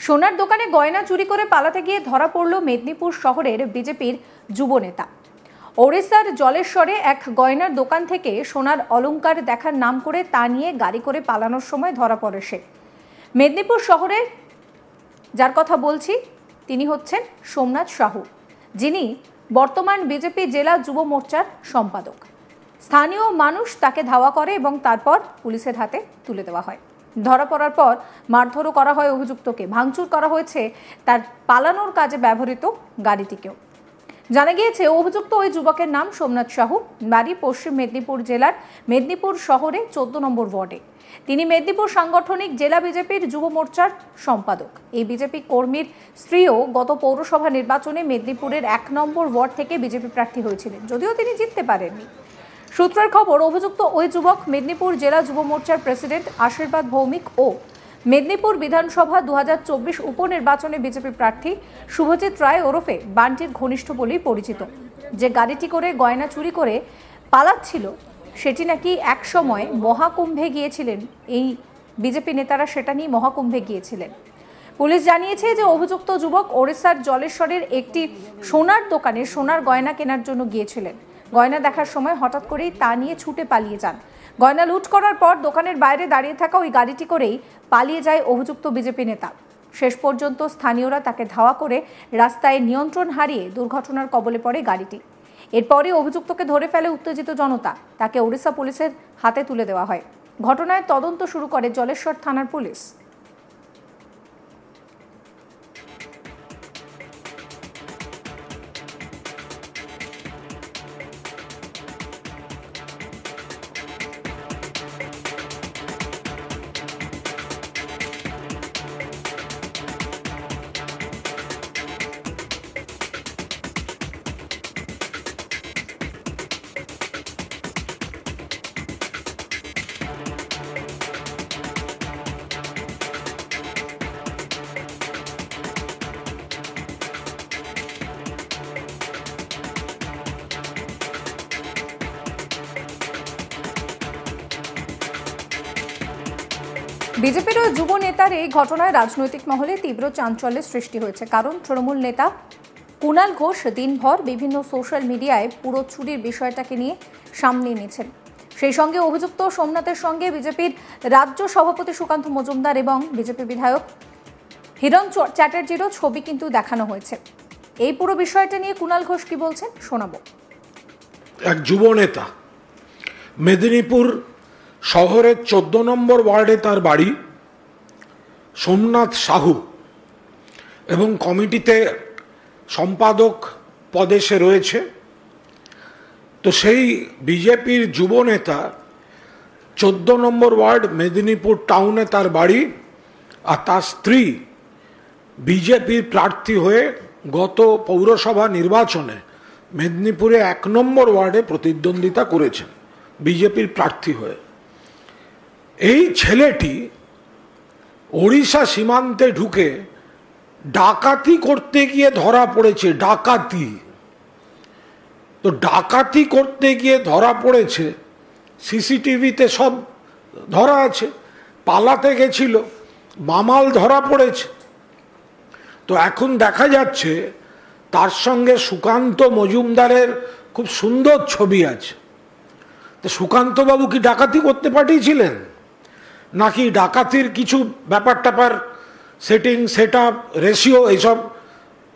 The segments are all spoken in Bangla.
সোনার দোকানে গয়না চুরি করে পালাতে গিয়ে ধরা পড়ল মেদিনীপুর শহরের বিজেপির যুব নেতা। ওড়িশার জলেশ্বরে এক গয়নার দোকান থেকে সোনার অলংকার দেখার নাম করে তা নিয়ে গাড়ি করে পালানোর সময় ধরা পড়ে সে। মেদিনীপুর শহরে যার কথা বলছি তিনি হচ্ছেন সোমনাথ সাহু, যিনি বর্তমান বিজেপি জেলা যুব মোর্চার সম্পাদক। স্থানীয় মানুষ তাকে ধাওয়া করে এবং তারপর পুলিশের হাতে তুলে দেওয়া হয়। ধরা পড়ার পর মারধরও করা হয় অভিযুক্তকে, ভাঙচুর করা হয়েছে তার পালানোর কাজে ব্যবহৃত গাড়িটিকেও। জানা গিয়েছে অভিযুক্ত ওই যুবকের নাম সোমনাথ সাহু, বাড়ি পশ্চিম মেদিনীপুর জেলার মেদিনীপুর শহরে 14 নম্বর ওয়ার্ডে। তিনি মেদিনীপুর সাংগঠনিক জেলা বিজেপির যুব মোর্চার সম্পাদক। এই বিজেপি কর্মীর স্ত্রীও গত পৌরসভা নির্বাচনে মেদিনীপুরের 1 নম্বর ওয়ার্ড থেকে বিজেপি প্রার্থী হয়েছিলেন, যদিও তিনি জিততে পারেননি। সূত্রের খবর, অভিযুক্ত ওই যুবক মেদিনীপুর জেলা যুব মোর্চার প্রেসিডেন্ট আশীর্বাদ ভৌমিক ও মেদিনীপুর বিধানসভা 2024 উপনির্বাচনে বিজেপি প্রার্থী শুভজিৎ রায় ওরফে বান্টির ঘনিষ্ঠ বলেই পরিচিত। যে গাড়িটি করে গয়না চুরি করে পালাচ্ছিল সেটি নাকি এক সময় মহাকুম্ভে গিয়েছিলেন এই বিজেপি নেতারা, সেটা নিয়ে মহাকুম্ভে গিয়েছিলেন। পুলিশ জানিয়েছে যে অভিযুক্ত যুবক ওড়িশার জলেশ্বরের একটি সোনার দোকানে সোনার গয়না কেনার জন্য গিয়েছিলেন। গয়না দেখার সময় হঠাৎ করেই তা নিয়ে ছুটে পালিয়ে যান। গয়না লুট করার পর দোকানের বাইরে দাঁড়িয়ে থাকা ওই গাড়িটি করেই পালিয়ে যায় অভিযুক্ত বিজেপি নেতা। শেষ পর্যন্ত স্থানীয়রা তাকে ধাওয়া করে রাস্তায় নিয়ন্ত্রণ হারিয়ে দুর্ঘটনার কবলে পড়ে গাড়িটি। এরপরই অভিযুক্তকে ধরে ফেলে উত্তেজিত জনতা, তাকে ওড়িশা পুলিশের হাতে তুলে দেওয়া হয়। ঘটনায় তদন্ত শুরু করে জলেশ্বর থানার পুলিশ। বিজেপির যুব নেতার এই ঘটনায় রাজনৈতিক মহলে তীব্র চাঞ্চল্যের সৃষ্টি হয়েছে। কারণ তৃণমূল নেতা কুণাল ঘোষ দিনভর বিভিন্ন সোশ্যাল মিডিয়ায় পুরো চুরির বিষয়টাকে নিয়ে সামনে এনেছেন। সেই সঙ্গে অভিযুক্ত সোমনাথের সঙ্গে বিজেপির রাজ্য সভাপতি সুকান্ত মজুমদার এবং বিজেপি বিধায়ক হিরণ চ্যাটার্জিরও ছবি কিন্তু দেখানো হয়েছে। এই পুরো বিষয়টা নিয়ে কুণাল ঘোষ কি বলছেন শোনাবো। এক যুব নেতা, মেদিনীপুর শহরের 14 নম্বর ওয়ার্ডে তার বাড়ি, সোমনাথ সাহু, এবং কমিটিতে সম্পাদক পদে সে রয়েছে। তো সেই বিজেপির যুব নেতা 14 নম্বর ওয়ার্ড মেদিনীপুর টাউনে তার বাড়ি, আর তার স্ত্রী বিজেপির প্রার্থী হয়ে গত পৌরসভা নির্বাচনে মেদিনীপুরে 1 নম্বর ওয়ার্ডে প্রতিদ্বন্দ্বিতা করেছেন বিজেপির প্রার্থী হয়ে। এই ছেলেটি ওড়িশা সীমান্তে ঢুকে ডাকাতি করতে গিয়ে ধরা পড়েছে। ডাকাতি করতে গিয়ে ধরা পড়েছে, সিসিটিভিতে সব ধরা আছে। পালাতে গেছিল, মামাল ধরা পড়েছে। তো এখন দেখা যাচ্ছে তার সঙ্গে সুকান্ত মজুমদারের খুব সুন্দর ছবি আছে। তো সুকান্ত বাবু কি ডাকাতি করতে পাঠিয়েছিলেন, নাকি ডাকাতির কিছু ব্যাপার ট্যাপার সেটিং, সেট আপ, রেশিও এইসব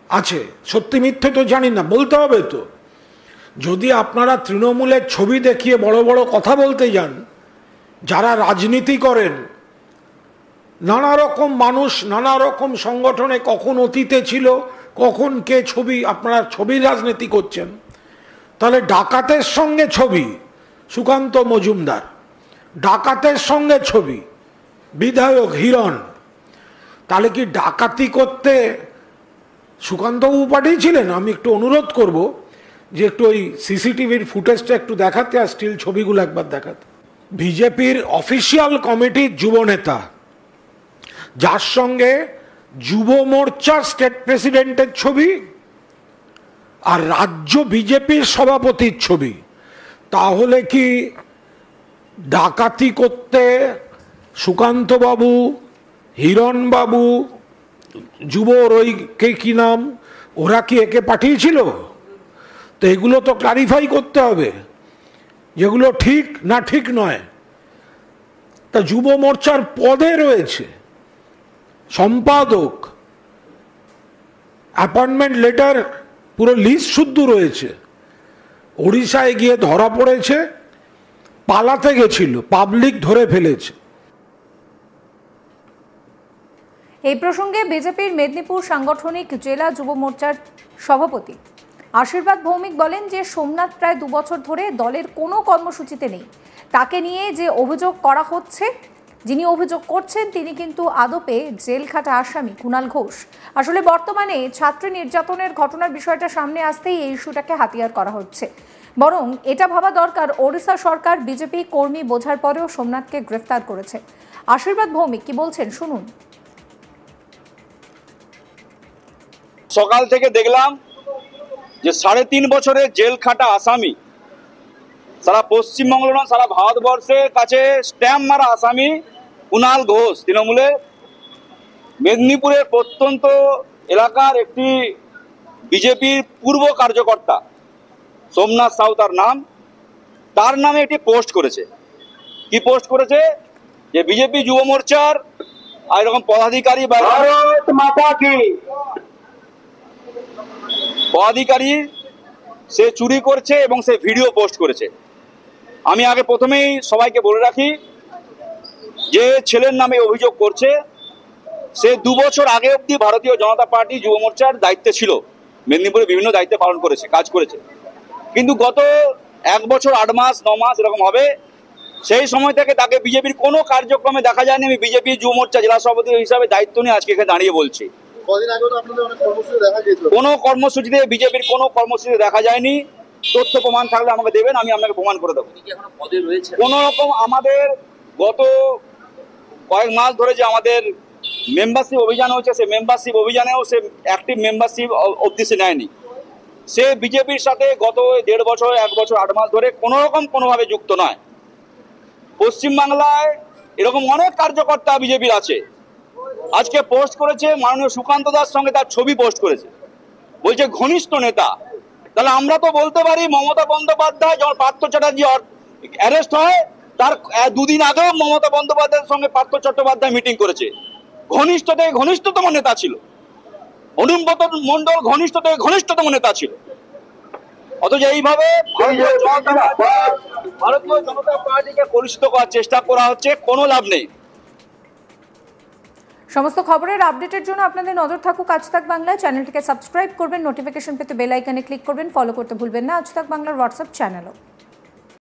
আছে? সত্যি মিথ্যে তো জানি না, বলতে হবে তো। যদি আপনারা তৃণমূলের ছবি দেখিয়ে বড় বড় কথা বলতে যান, যারা রাজনীতি করেন, নানা রকম মানুষ নানা রকম সংগঠনে কখন অতীতে ছিল, কখন কে ছবি, আপনারা ছবির রাজনীতি করছেন, তাহলে ডাকাতের সঙ্গে ছবি সুকান্ত মজুমদার, ডাকাতের সঙ্গে ছবি বিধায়ক হিরণ, তাহলে কি ডাকাতি করতে সুকান্তবাবু পাঠিয়েছিলেন? আমি একটু অনুরোধ করব যে একটু ওই সিসিটিভির ফুটেজটা একটু দেখাতে, আর স্টিল ছবিগুলো একবার দেখাতে। বিজেপির অফিসিয়াল কমিটির যুব নেতা, যার সঙ্গে যুব মোর্চার স্টেট প্রেসিডেন্টের ছবি আর রাজ্য বিজেপির সভাপতির ছবি, তাহলে কি ডাকাতি করতে সুকান্তবাবু, হিরণবাবু যুবর ওই কে কি নাম, ওরা কি একে পাঠিয়েছিল? তো এগুলো তো ক্লারিফাই করতে হবে, যেগুলো ঠিক না ঠিক নয়। তা যুব মোর্চার পদে রয়েছে সম্পাদক, অ্যাপয়েন্টমেন্ট লেটার পুরো লিস্ট শুদ্ধ রয়েছে। ওড়িশায় গিয়ে ধরা পড়েছে, পালাতে গেছিল, পাবলিক ধরে ফেলেছে। এই প্রসঙ্গে বিজেপির মেদিনীপুর সাংগঠনিক জেলা যুব মোর্চার সভাপতি আশীর্বাদ ভৌমিক বলেন যে সোমনাথ প্রায় 2 বছর ধরে দলের কোনো কর্মসূচিতে নেই। তাকে নিয়ে যে অভিযোগ করা হচ্ছে, যিনি অভিযোগ করছেন তিনি কিন্তু আদপে জেল খাটা আসামি কুণাল ঘোষ। আসলে বর্তমানে ছাত্রী নির্যাতনের ঘটনার বিষয়টা সামনে আসতেই এই ইস্যুটাকে হাতিয়ার করা হচ্ছে। বরং এটা ভাবা দরকার, ওড়িশা সরকার বিজেপি কর্মী বোঝার পরেও সোমনাথকে গ্রেফতার করেছে। আশীর্বাদ ভৌমিক কি বলছেন শুনুন। সকাল থেকে দেখলাম যে 3.5 বছরের জেল খাটা আসামি, সারা পশ্চিমবঙ্গ না সারা ভারতবর্ষের কাছে স্ট্যাম্প মারা আসামি কুণাল ঘোষ, তৃণমূলের মেদিনীপুরের প্রত্যন্ত এলাকার একটি বিজেপির পূর্ব কার্যকর্তা, সোমনাথ সাউ তার নাম, তার নামে একটি পোস্ট করেছে। কি পোস্ট করেছে? যে বিজেপি যুব মোর্চার আর এরকম পদাধিকারী ভারত মাতা কি পদাধিকারী সে চুরি করছে এবং সে ভিডিও পোস্ট করেছে। আমি আগে প্রথমেই সবাইকে বলে রাখি, যে ছেলের নামে অভিযোগ করছে সে 2 বছর আগে অব্দি ভারতীয় জনতা পার্টি যুব মোর্চার দায়িত্বে ছিল, মেদিনীপুরে বিভিন্ন দায়িত্বে পালন করেছে, কাজ করেছে। কিন্তু গত 1 বছর 8 মাস 9 মাস এরকম হবে, সেই সময় থেকে তাকে বিজেপির কোনো কার্যক্রমে দেখা যায়নি। আমি বিজেপি যুব মোর্চা জেলা সভাপতি হিসাবে দায়িত্ব নিয়ে আজকে এখানে দাঁড়িয়ে বলছি, কোনো কর্মসূচিতে বিজেপির কোনো কর্মসূচিতে দেখা যায়নি। তথ্য প্রমাণ থাকলে আমাকে দেবেন, আমি আপনাকে প্রমাণ করে দেবো। কোন রকম আমাদের গত কয়েক মাস ধরে যে আমাদের মেম্বারশিপ অভিযান হচ্ছে, সে মেম্বারশিপ অভিযানেও সে অ্যাক্টিভ মেম্বারশিপ অবধি সে নেয়নি। সে বিজেপির সাথে গত 1.5 বছর 1 বছর 8 মাস ধরে কোনো রকম কোনোভাবে যুক্ত নয়। পশ্চিমবাংলায় এরকম অনেক কার্যকর্তা বিজেপির আছে। আজকে পোস্ট করেছে মাননীয় সুকান্ত দাস সঙ্গে তার ছবি পোস্ট করেছে, বলছে ঘনিষ্ঠ নেতা। তাহলে আমরা তো বলতে পারি মমতা বন্দ্যোপাধ্যায় যখন পার্থ চ্যাটার্জি অ্যারেস্ট হয় তার 2 দিন আগেও মমতা বন্দ্যোপাধ্যায়ের সঙ্গে পার্থ চট্টোপাধ্যায় মিটিং করেছে, ঘনিষ্ঠ থেকে ঘনিষ্ঠতম নেতা ছিল। অনুব্রত মণ্ডল ঘনিষ্ঠ থেকে ঘনিষ্ঠতম নেতা ছিল। অথচ এইভাবে ভারতীয় জনতা পার্টিকে কলুষিত করার চেষ্টা করা হচ্ছে, কোনো লাভ নেই। সমস্ত খবরের আপডেটের জন্য আপনাদের নজর থাকুক আজ তাক বাংলা। চ্যানেলটিকে সাবস্ক্রাইব করবেন, নোটিফিকেশন পেতে বেল আইকনে ক্লিক করবেন, ফলো করতে ভুলবেন না আজ তাক বাংলার হোয়াটসঅ্যাপ চ্যানেলও।